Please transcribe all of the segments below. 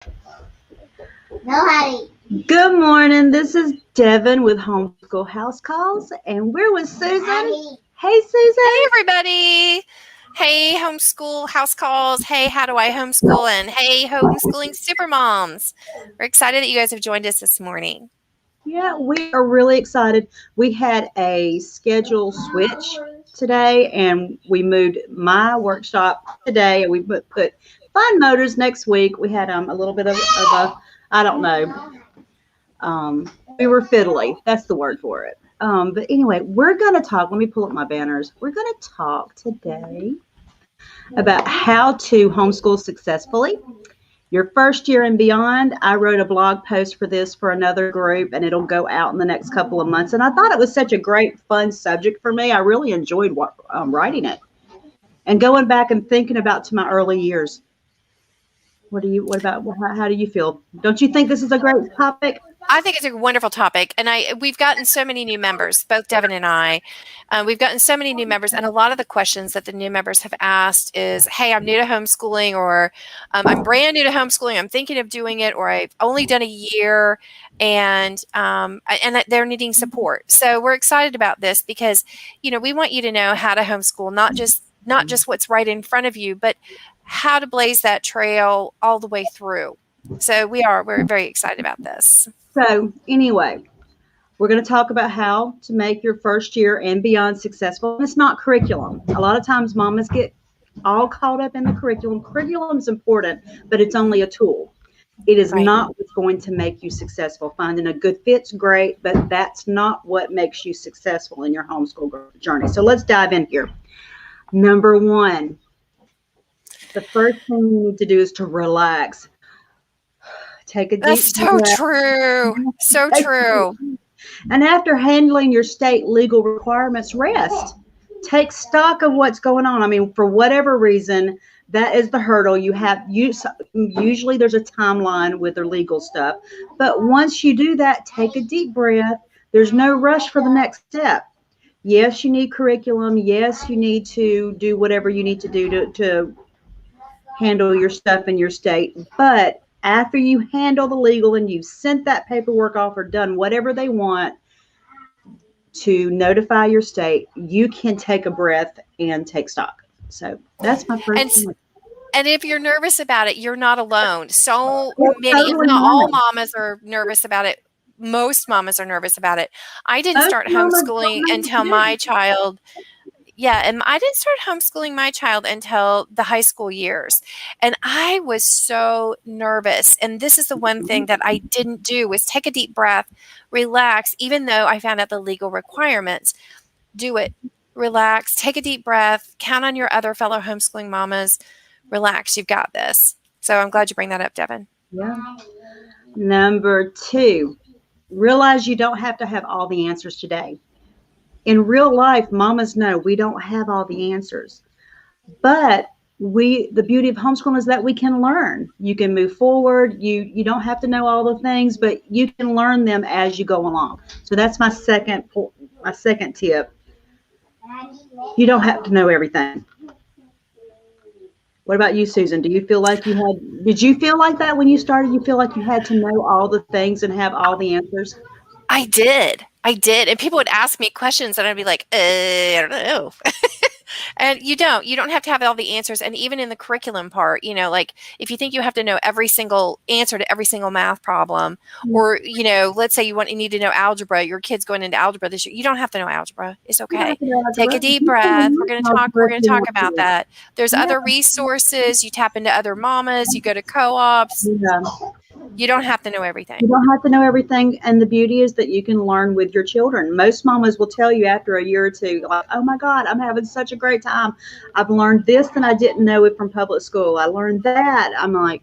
No, honey. Good morning. This is Devin with Homeschool House Calls, and we're with Susan. Hey, Susan. Hey, everybody. Hey, homeschool house calls. Hey, how do I homeschool? And hey, homeschooling super moms. We're excited that you guys have joined us this morning. Yeah, we are really excited. We had a schedule switch today, and we moved my workshop today, and we put fun motors next week. We had a little bit of a, I don't know, we were fiddly. That's the word for it. But anyway, we're going to talk. Let me pull up my banners. We're going to talk today about how to homeschool successfully. Your first year and beyond. I wrote a blog post for this for another group, and it'll go out in the next couple of months. And I thought it was such a great, fun subject for me. I really enjoyed writing it and going back and thinking about to my early years. How do you feel? Don't you think this is a great topic? I think it's a wonderful topic, and we've gotten so many new members, both Devin and I. We've gotten so many new members, and a lot of the questions that the new members have asked is, hey, I'm new to homeschooling, or I'm brand new to homeschooling, I'm thinking of doing it, or I've only done a year, and they're needing support. So we're excited about this because, we want you to know how to homeschool, not just what's right in front of you, but how to blaze that trail all the way through. So we're very excited about this. So anyway, we're going to talk about how to make your first year and beyond successful. It's not curriculum. A lot of times mamas get all caught up in the curriculum. Curriculum is important, but it's only a tool. It is not what's going to make you successful. Finding a good fit's great, but that's not what makes you successful in your homeschool journey. So let's dive in here. Number one, the first thing you need to do is to relax. Take a deep breath. That's so true. So true. And after handling your state legal requirements, rest. Take stock of what's going on. I mean, for whatever reason, that is the hurdle. Usually there's a timeline with their legal stuff. But once you do that, take a deep breath. There's no rush for the next step. Yes, you need curriculum. Yes, you need to do whatever you need to do to handle your stuff in your state. But after you handle the legal and you've sent that paperwork off or done whatever they want to notify your state, you can take a breath and take stock. So that's my first point. And if you're nervous about it, you're not alone. So many, if not all mamas are nervous about it. Most mamas are nervous about it. I didn't start homeschooling until my child. Yeah, and I didn't start homeschooling my child until the high school years. And I was so nervous. And this is the one thing that I didn't do was take a deep breath, relax, even though I found out the legal requirements. Do it. Relax, take a deep breath, count on your other fellow homeschooling mamas. Relax, you've got this. So I'm glad you bring that up, Devin. Yeah. Number two, realize you don't have to have all the answers today. In real life, mamas know we don't have all the answers, but the beauty of homeschooling is that we can learn. You can move forward. You don't have to know all the things, but you can learn them as you go along. So that's my second tip. You don't have to know everything. What about you, Susan? Did you feel like that when you started? You feel like you had to know all the things and have all the answers? I did. And people would ask me questions and I'd be like, I don't know. And you don't have to have all the answers. And even in the curriculum part, like if you think you have to know every single answer to every single math problem, or, let's say you need to know algebra, your kid's going into algebra this year. You don't have to know algebra. It's okay. Take a deep breath. We're going to talk about that. There's other resources. You tap into other mamas, you go to co-ops. Yeah. You don't have to know everything. You don't have to know everything. And the beauty is that you can learn with your children. Most mamas will tell you after a year or two, like, oh my God, I'm having such a great time. I've learned this and I didn't know it from public school. I learned that. I'm like,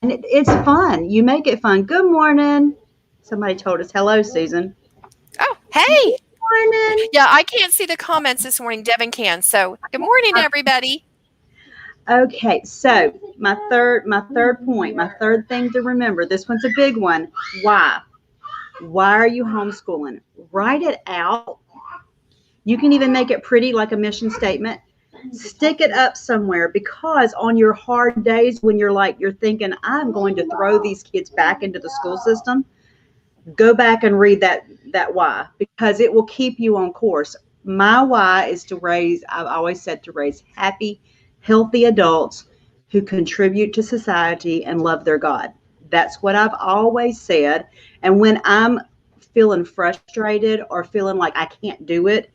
and it's fun. You make it fun. Good morning. Somebody told us hello, Susan. Oh, hey. Good morning. Yeah, I can't see the comments this morning. Devin can. So good morning, everybody. Okay, so my third point, my third thing to remember, this one's a big one. Why? Why are you homeschooling? Write it out. You can even make it pretty, like a mission statement. Stick it up somewhere, because on your hard days when you're thinking, I'm going to throw these kids back into the school system, go back and read that why, because it will keep you on course. My why is to raise, I've always said, to raise happy, healthy adults who contribute to society and love their God. That's what I've always said. And when I'm feeling frustrated or feeling like I can't do it,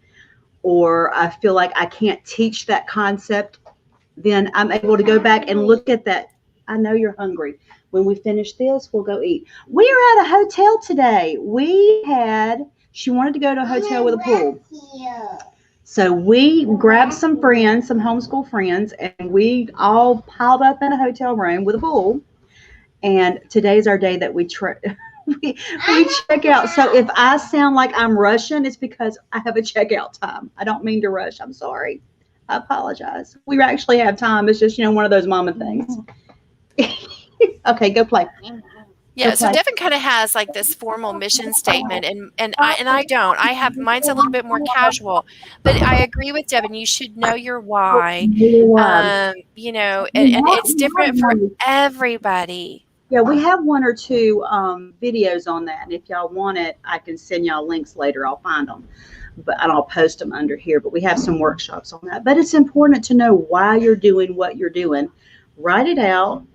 or I feel like I can't teach that concept, then I'm able to go back and look at that. I know you're hungry. When we finish this, we'll go eat. We are at a hotel today. She wanted to go to a hotel with a pool. So we grabbed some friends, some homeschool friends, and we all piled up in a hotel room with a pool. And today's our day that we check out. So if I sound like I'm rushing, it's because I have a checkout time. I don't mean to rush. I'm sorry. I apologize. We actually have time. It's just, one of those mama things. Okay, go play. Yeah, so Devin kind of has like this formal mission statement, and I don't. I have mine's a little bit more casual, but I agree with Devin. You should know your why, and it's different for everybody. Yeah, we have one or two videos on that, and if y'all want it, I can send y'all links later. I'll find them, and I'll post them under here. But we have some workshops on that. But it's important to know why you're doing what you're doing. Write it out.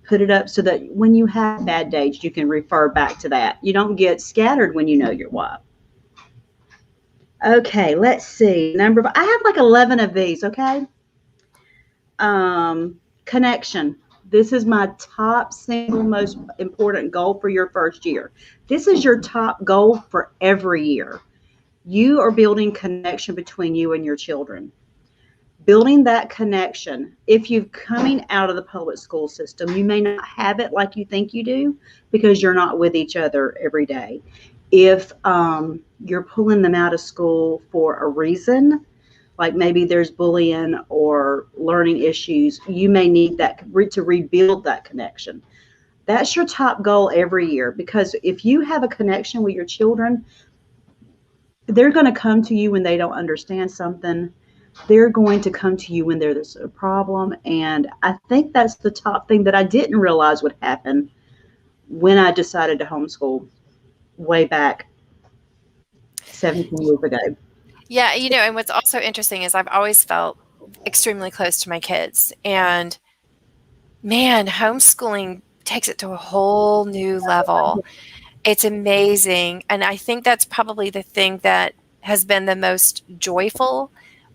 Put it up so that when you have bad days, you can refer back to that. You don't get scattered when you know your why. Okay, let's see. I have like 11 of these, okay? Connection. This is my top single most important goal for your first year. This is your top goal for every year. You are building connection between you and your children. Building that connection. If you're coming out of the public school system, you may not have it like you think you do because you're not with each other every day. If you're pulling them out of school for a reason, like maybe there's bullying or learning issues, you may need that to rebuild that connection. That's your top goal every year, because if you have a connection with your children, they're going to come to you when they don't understand something. They're going to come to you when there's a problem. And I think that's the top thing that I didn't realize would happen when I decided to homeschool way back 17 years ago. Yeah, and what's also interesting is I've always felt extremely close to my kids. And man, homeschooling takes it to a whole new level. It's amazing. And I think that's probably the thing that has been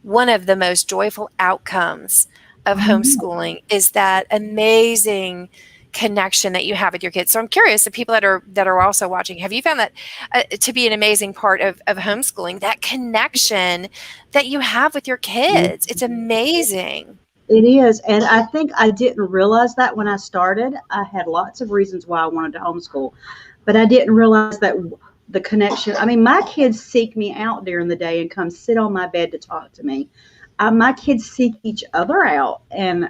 one of the most joyful outcomes of homeschooling is that amazing connection that you have with your kids. So I'm curious, the people that are also watching, have you found that to be an amazing part of homeschooling, that connection that you have with your kids? It's amazing. It is. And I think I didn't realize that when I started. I had lots of reasons why I wanted to homeschool, but I didn't realize that the connection. I mean, my kids seek me out during the day and come sit on my bed to talk to me. My kids seek each other out, and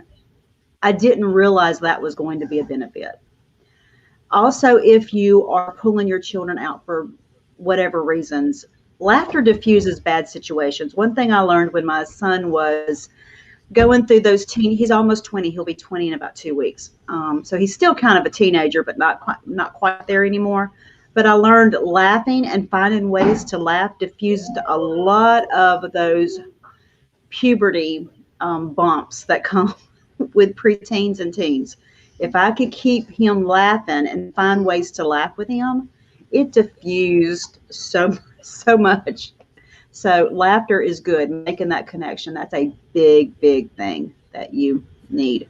I didn't realize that was going to be a benefit. Also, if you are pulling your children out for whatever reasons, laughter diffuses bad situations. One thing I learned when my son was going through he's almost 20. He'll be 20 in about 2 weeks. So he's still kind of a teenager, but not quite there anymore. But I learned laughing and finding ways to laugh diffused a lot of those puberty bumps that come with preteens and teens. If I could keep him laughing and find ways to laugh with him, it diffused so much. So laughter is good. Making that connection, that's a big, big thing that you need.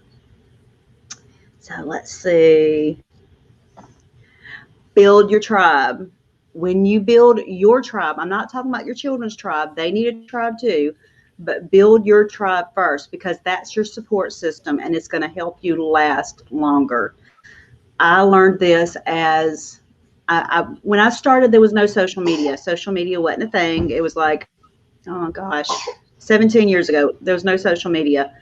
So let's see. Build your tribe. When you build your tribe, I'm not talking about your children's tribe. They need a tribe too. But build your tribe first, because that's your support system and it's going to help you last longer. I learned this as when I started, there was no social media. Social media wasn't a thing. It was like, oh gosh, 17 years ago, there was no social media.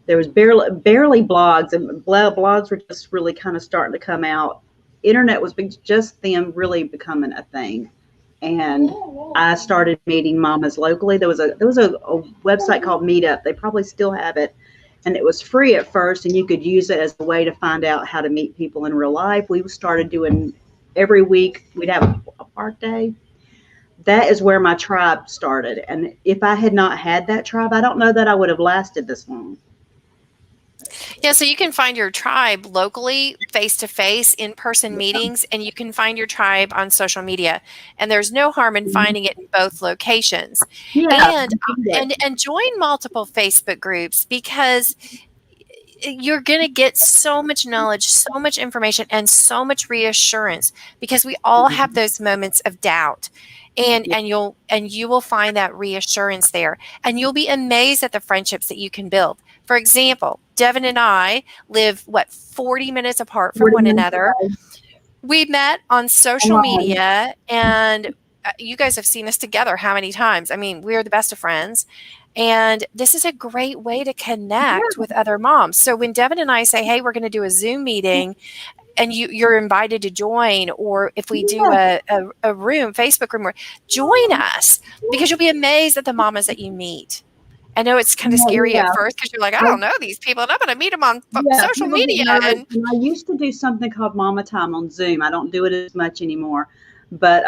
There was barely blogs, and blogs were just really kind of starting to come out. Internet was just them really becoming a thing. and I started meeting mamas locally. There was a website called Meetup. They probably still have it, and it was free at first, and you could use it as a way to find out how to meet people in real life. We started doing every week. We'd have a park day. That is where my tribe started, and if I had not had that tribe, I don't know that I would have lasted this long. Yeah, so you can find your tribe locally, face to face, in person meetings, and you can find your tribe on social media. And there's no harm in finding it in both locations. Yeah, And and join multiple Facebook groups, because you're going to get so much knowledge, so much information, and so much reassurance, because we all have those moments of doubt. And you will find that reassurance there, and you'll be amazed at the friendships that you can build. For example, Devin and I live 40 minutes apart from one another. We met on social media, and you guys have seen us together how many times? I mean, we're the best of friends. And this is a great way to connect with other moms. So when Devin and I say, hey, we're going to do a Zoom meeting, and you're invited to join, or if we do a Facebook room, join us, because you'll be amazed at the mamas that you meet. I know it's kind of scary at first, because you're like, I don't know these people, and I'm going to meet them on social media. And I used to do something called Mama Time on Zoom. I don't do it as much anymore, but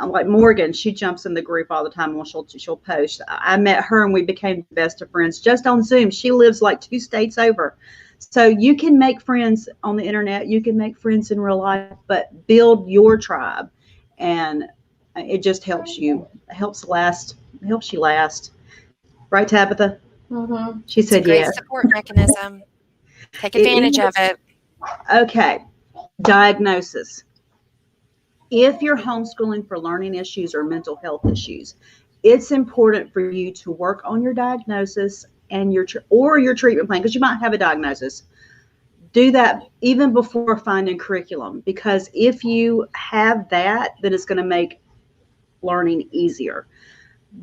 like Morgan, she jumps in the group all the time, and she'll post. I met her, and we became the best of friends just on Zoom. She lives like 2 states over. So you can make friends on the internet, you can make friends in real life, but build your tribe, and it just helps you last. Right, Tabitha? Mm-hmm. She said it's a great yes. support mechanism. Take advantage of it. Okay. Diagnosis. If you're homeschooling for learning issues or mental health issues, it's important for you to work on your diagnosis and your treatment plan, because you might have a diagnosis. Do that even before finding curriculum, because if you have that, then it's going to make learning easier.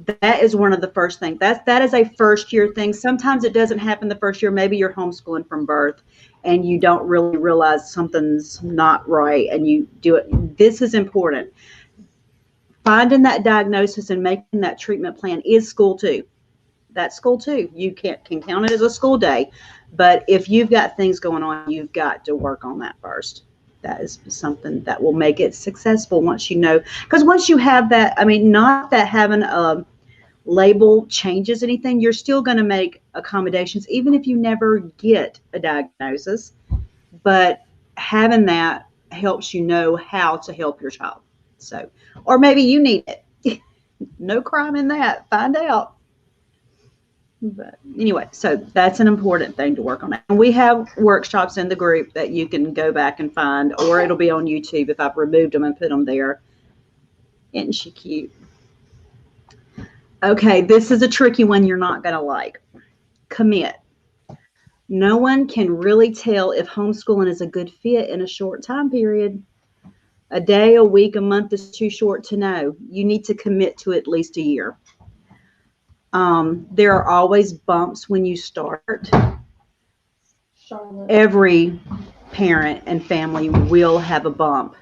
That is one of the first things. That is a first year thing. Sometimes it doesn't happen the first year. Maybe you're homeschooling from birth and you don't really realize something's not right, and you do it. This is important. Finding that diagnosis and making that treatment plan is school too. That's school too. You can count it as a school day, but if you've got things going on, you've got to work on that first. That is something that will make it successful once you know. Because once you have that, I mean, not that having a label changes anything, you're still going to make accommodations, even if you never get a diagnosis. But having that helps you know how to help your child. So, or maybe you need it. No crime in that. Find out. But anyway, so that's an important thing to work on. And we have workshops in the group that you can go back and find, or it'll be on YouTube if I've removed them and put them there. Isn't she cute? Okay, this is a tricky one you're not going to like. Commit. No one can really tell if homeschooling is a good fit in a short time period. A day, a week, a month is too short to know. You need to commit to at least a year. There are always bumps when you start. Charlotte. Every parent and family will have a bump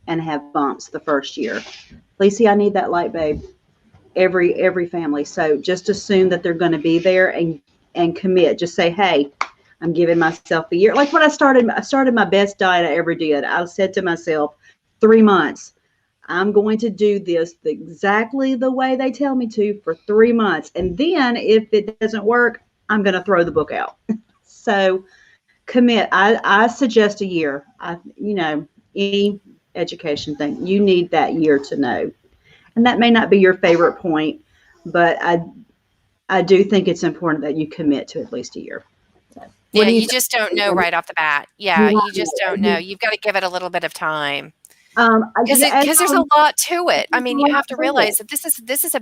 and have bumps the first year. Lacey, I need that light, babe. Every family. So just assume that they're going to be there, and commit. Just say, hey, I'm giving myself a year. Like when I started my best diet I ever did. I said to myself, 3 months. I'm going to do this exactly the way they tell me to for 3 months. And then if it doesn't work, I'm going to throw the book out. So commit. I suggest a year. Any education thing, you need that year to know. And that may not be your favorite point, but I do think it's important that you commit to at least a year. Yeah, you just don't know right off the bat. Yeah, you just don't know. You've got to give it a little bit of time. Because there's a lot to it. I mean, you have to realize that this is a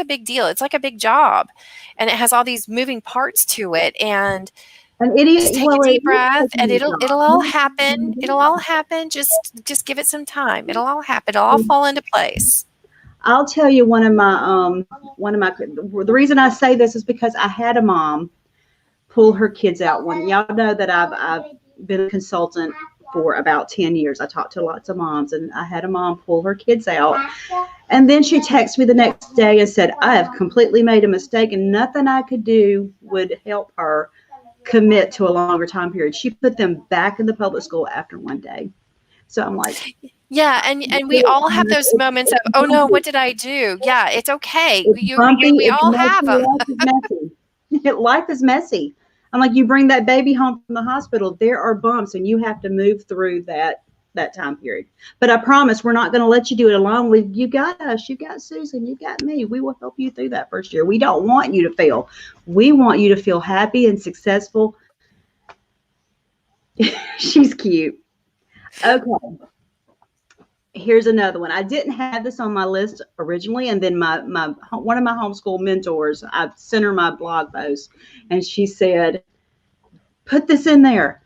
big deal. It's like a big job, and it has all these moving parts to it. And just take a deep breath, and it'll all happen. It'll all happen. Just give it some time. It'll all happen. It'll all fall into place. I'll tell you the reason I say this is because I had a mom pull her kids out. Y'all know that I've been a consultant for about 10 years. I talked to lots of moms, and I had a mom pull her kids out. And then she texted me the next day and said, I have completely made a mistake, and nothing I could do would help her commit to a longer time period. She put them back in the public school after one day. So I'm like, Yeah, and we all have those moments of, oh no, what did I do? Yeah, it's okay. it's bumpy, We it's all messy, have them. life is messy. Life is messy. I'm like, you bring that baby home from the hospital, there are bumps, and you have to move through that time period. But I promise we're not going to let you do it alone. You got us, you got Susan, you got me. We will help you through that first year. We don't want you to fail. We want you to feel happy and successful. She's cute. Okay. Here's another one. I didn't have this on my list originally, and then my one of my homeschool mentors, I sent her my blog post, and she said, put this in there.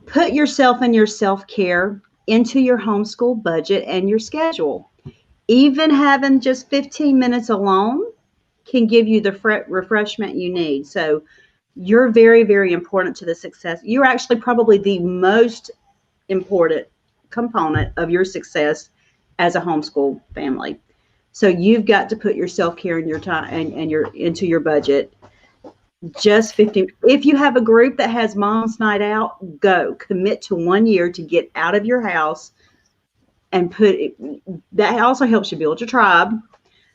Put yourself and your self-care into your homeschool budget and your schedule. Even having just 15 minutes alone can give you the refreshment you need. So you're very, very important to the success. You're actually probably the most important component of your success as a homeschool family. So you've got to put your self-care and your time and your into your budget. Just 15. If you have a group that has mom's night out, go commit to 1 year to get out of your house and put it. That also helps you build your tribe.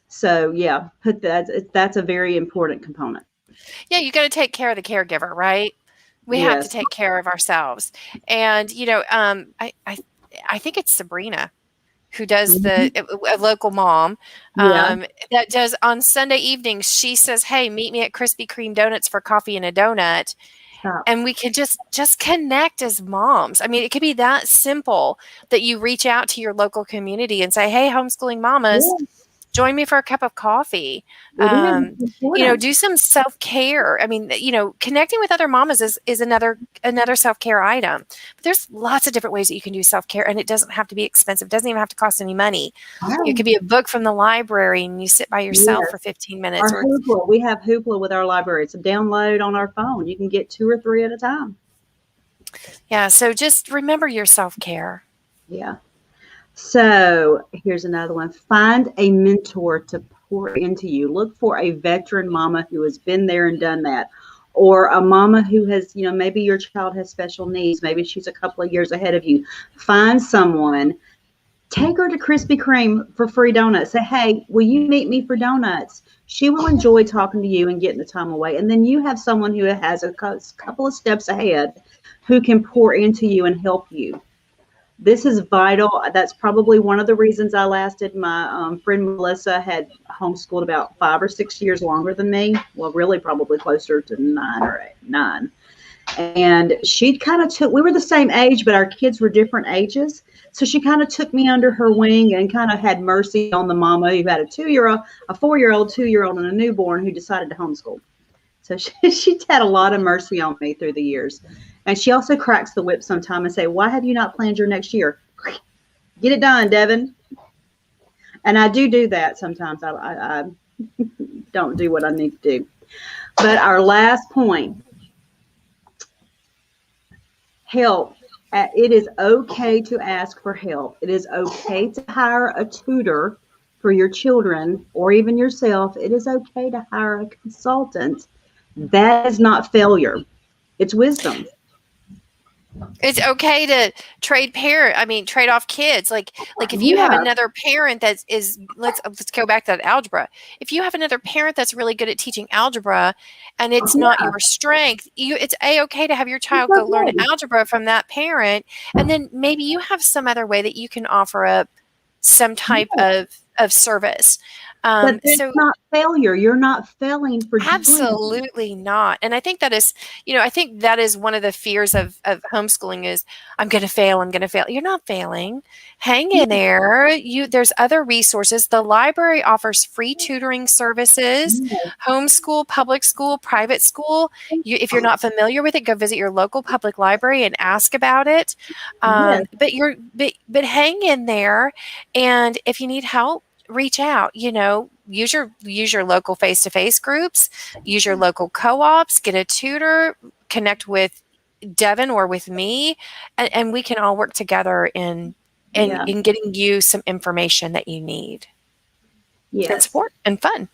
So yeah, put that's a very important component. Yeah, you got to take care of the caregiver, right? We have to Yes. take care of ourselves. And I think it's Sabrina who does a local mom Yeah. that does on Sunday evenings. She says, "Hey, meet me at Krispy Kreme Donuts for coffee and a donut." Stop. And we can just connect as moms. I mean, it could be that simple that you reach out to your local community and say, "Hey, homeschooling mamas, Yeah, join me for a cup of coffee." it is important. Do some self-care. I mean, connecting with other mamas is another self-care item. But there's lots of different ways that you can do self-care, and it doesn't have to be expensive. It doesn't even have to cost any money. It could be a book from the library, and you sit by yourself for 15 minutes. Our Hoopla, we have Hoopla with our library. It's a download on our phone. You can get 2 or 3 at a time. Yeah, so just remember your self-care. Yeah. So here's another one. Find a mentor to pour into you. Look for a veteran mama who has been there and done that, or a mama who has, maybe your child has special needs. Maybe she's a couple of years ahead of you. Find someone. Take her to Krispy Kreme for free donuts. Say, hey, will you meet me for donuts? She will enjoy talking to you and getting the time away. And then you have someone who has a couple of steps ahead who can pour into you and help you. This is vital. That's probably one of the reasons I lasted. My friend Melissa had homeschooled about 5 or 6 years longer than me. Well, really probably closer to 9. And she kind of we were the same age, but our kids were different ages. So she kind of took me under her wing and kind of had mercy on the mama who had a 2-year-old, a 4-year-old, 2-year-old, and a newborn who decided to homeschool. So she's had a lot of mercy on me through the years. And she also cracks the whip sometime and say, why have you not planned your next year? Get it done, Devin. And I do that sometimes. I don't do what I need to do. But our last point, help. It is okay to ask for help. It is okay to hire a tutor for your children or even yourself. It is okay to hire a consultant. That is not failure. It's wisdom. It's okay to trade off kids. Like if you have another parent that is, let's go back to that algebra. If you have another parent that's really good at teaching algebra and it's not your strength, it's okay to have your child go learn algebra from that parent. And then maybe you have some other way that you can offer up some type of service. But that's not failure. You're not failing for doing it. Absolutely not. And I think that is one of the fears of homeschooling is I'm going to fail. You're not failing. Hang in there. There's other resources. The library offers free tutoring services, homeschool, public school, private school. If you're not familiar with it, go visit your local public library and ask about it. But hang in there. And if you need help, reach out, use your local face-to-face groups, use your local co-ops, get a tutor, connect with Devin or with me, and we can all work together in Yeah. getting you some information that you need and Yes. support and fun.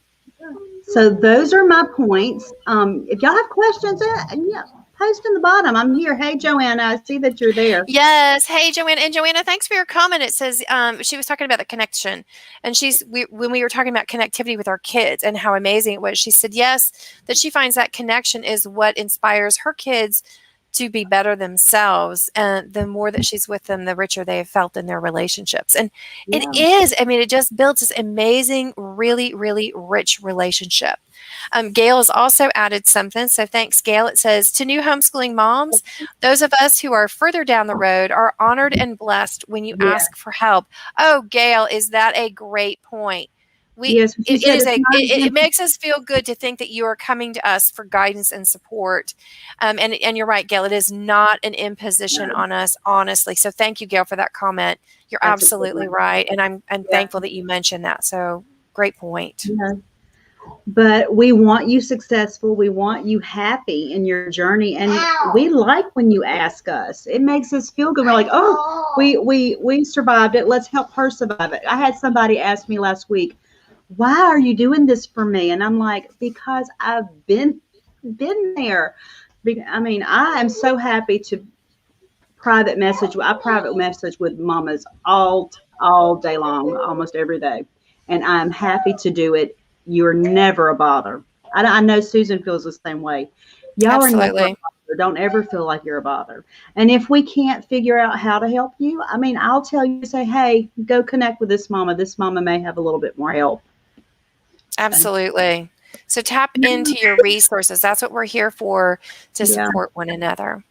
So those are my points. If y'all have questions, yeah, post in the bottom. I'm here. Hey, Joanna, I see that you're there. Yes. Hey, Joanna. And Joanna, thanks for your comment. It says she was talking about the connection. And when we were talking about connectivity with our kids and how amazing it was, she said, yes, that she finds that connection is what inspires her kids to be better themselves. And the more that she's with them, the richer they have felt in their relationships. And it is, I mean, it just builds this amazing, really, really rich relationship. Gail has also added something. So thanks, Gail. It says, to new homeschooling moms, those of us who are further down the road are honored and blessed when you Yeah. ask for help. Oh, Gail, is that a great point? Yes, she said it's not It makes us feel good to think that you are coming to us for guidance and support. And you're right, Gail, it is not an imposition on us, honestly. So thank you, Gail, for that comment. You're That's a good absolutely one. right. And I'm thankful that you mentioned that. So great point. Yeah. But we want you successful. We want you happy in your journey, and we like when you ask us. It makes us feel good. We're like, oh, we survived it. Let's help her survive it. I had somebody ask me last week, why are you doing this for me? And I'm like, because I've been there. I mean, I am so happy to private message. I private message with mamas all day long, almost every day, and I'm happy to do it. You're never a bother. I know Susan feels the same way. Y'all are never a Absolutely. bother. Don't ever feel like you're a bother. And if we can't figure out how to help you, I mean, I'll tell you, say, hey, go connect with this mama. This mama may have a little bit more help. Absolutely. So tap into your resources. That's what we're here for, to Yeah. support one another.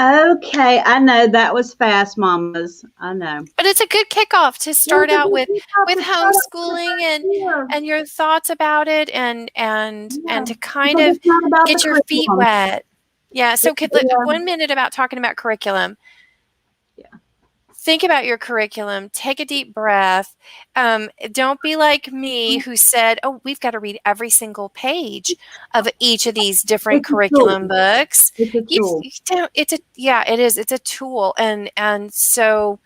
Okay, I know that was fast, mamas. I know. But it's a good kickoff to start It's a out good with kickoff to start off with homeschooling the and your thoughts about it and Yeah. to kind Because of it's not about the get your feet curriculum. wet. Yeah. So look, 1 minute about talking about curriculum. Yeah. Think about your curriculum. Take a deep breath. Don't be like me, who said, "Oh, we've got to read every single page of each of these different It's a curriculum tool. books." It's a tool. It's it is. It's a tool, and so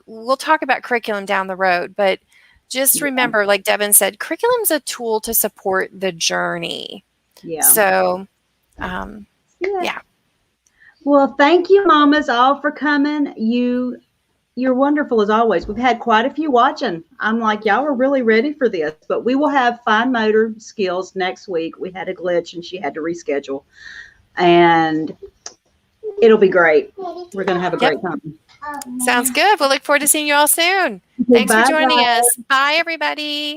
we'll talk about curriculum down the road. But just remember, like Devin said, curriculum's a tool to support the journey. Yeah. So, yeah. Well, thank you, mamas, all for coming. You're wonderful as always. We've had quite a few watching. I'm like, y'all are really ready for this, but we will have fine motor skills next week. We had a glitch and she had to reschedule, and it'll be great. We're going to have a great time. Sounds good. We'll look forward to seeing you all soon. Okay, Thanks for bye, joining guys. us. Bye, everybody.